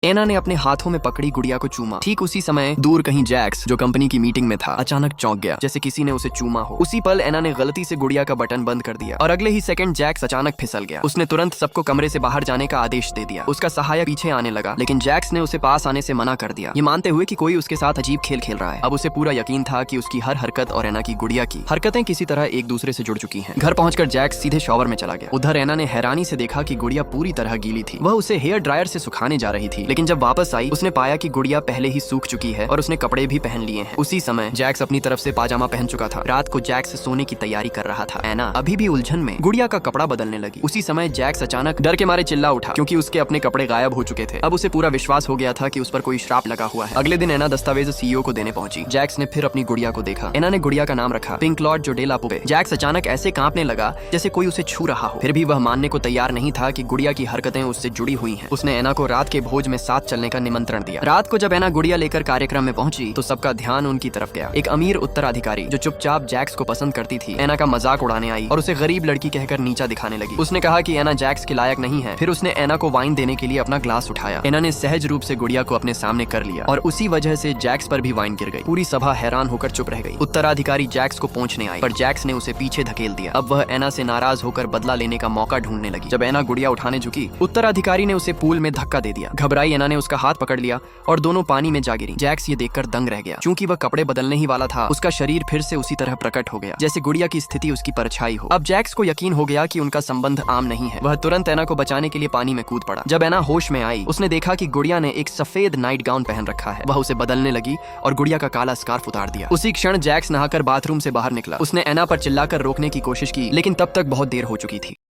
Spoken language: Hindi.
एना ने अपने हाथों में पकड़ी गुड़िया को चूमा। ठीक उसी समय दूर कहीं जैक्स, जो कंपनी की मीटिंग में था, अचानक चौंक गया, जैसे किसी ने उसे चूमा हो। उसी पल एना ने गलती से गुड़िया का बटन बंद कर दिया और अगले ही सेकंड जैक्स अचानक फिसल गया। उसने तुरंत सबको कमरे से बाहर जाने का आदेश दे दिया। उसका सहायक पीछे आने लगा, लेकिन जैक्स ने उसे पास आने से मना कर दिया, ये मानते हुए कि कोई उसके साथ अजीब खेल खेल रहा है। अब उसे पूरा यकीन था कि उसकी हर हरकत और एना की गुड़िया की हरकतें किसी तरह एक दूसरे से जुड़ चुकी हैं। घर पहुंचकर जैक्स सीधे शॉवर में चला गया। उधर एना ने हैरानी से देखा कि गुड़िया पूरी तरह गीली थी। वह उसे हेयर ड्रायर से सुखाने जा रही थी, लेकिन जब वापस आई उसने पाया कि गुड़िया पहले ही सूख चुकी है और उसने कपड़े भी पहन लिए हैं। उसी समय जैक्स अपनी तरफ से पाजामा पहन चुका था। रात को जैक्स सोने की तैयारी कर रहा था। एना अभी भी उलझन में गुड़िया का कपड़ा बदलने लगी। उसी समय जैक्स अचानक डर के मारे चिल्ला उठा, क्योंकि उसके अपने कपड़े गायब हो चुके थे। अब उसे पूरा विश्वास हो गया था कि उस पर कोई श्राप लगा हुआ है। अगले दिन एना दस्तावेज सीईओ को देने पहुंची। जैक्स ने फिर अपनी गुड़िया को देखा। एना ने गुड़िया का नाम रखा पिंक लॉर्ड जोडेला पुपे। जैक्स अचानक ऐसे कांपने लगा जैसे कोई उसे छू रहा हो। फिर भी वह मानने को तैयार नहीं था कि गुड़िया की हरकतें उससे जुड़ी हुई हैं। उसने एना को रात के भोज में साथ चलने का निमंत्रण दिया। रात को जब एना गुड़िया लेकर कार्यक्रम में पहुंची तो सबका ध्यान उनकी तरफ गया। एक अमीर उत्तराधिकारी जो चुपचाप जैक्स को पसंद करती थी, एना का मजाक उड़ाने आई और उसे गरीब लड़की कहकर नीचा दिखाने लगी। उसने कहा कि एना जैक्स के लायक नहीं है। फिर उसने एना को वाइन देने के लिए अपना ग्लास उठाया। एना ने सहज रूप से गुड़िया को अपने सामने कर लिया और उसी वजह से जैक्स पर भी वाइन गिर गई। पूरी सभा हैरान होकर चुप रह गई। उत्तराधिकारी जैक्स को पहुंचने आई, पर जैक्स ने उसे पीछे धकेल दिया। अब वह एना से नाराज होकर बदला लेने का मौका ढूंढने लगी। जब एना गुड़िया उठाने झुकी, उत्तराधिकारी ने उसे पूल में धक्का दे दिया। घबराई एना ने उसका हाथ पकड़ लिया और दोनों पानी में जा गिरी। जैक्स ये देखकर दंग रह गया। चूंकि वह कपड़े बदलने ही वाला था, उसका शरीर फिर से उसी तरह प्रकट हो गया जैसे गुड़िया की स्थिति उसकी परछाई हो। अब जैक्स को यकीन हो गया कि उनका संबंध आम नहीं है। वह तुरंत एना को बचाने के लिए पानी में कूद पड़ा। जब एना होश में आई, उसने देखा कि गुड़िया ने एक सफेद नाइट गाउन पहन रखा है। वह उसे बदलने लगी और गुड़िया का काला स्कार्फ उतार दिया। उसी क्षण जैक्स नहाकर बाथरूम से बाहर निकला। उसने एना पर चिल्लाकर रोकने की कोशिश की, लेकिन तब तक बहुत देर हो चुकी थी।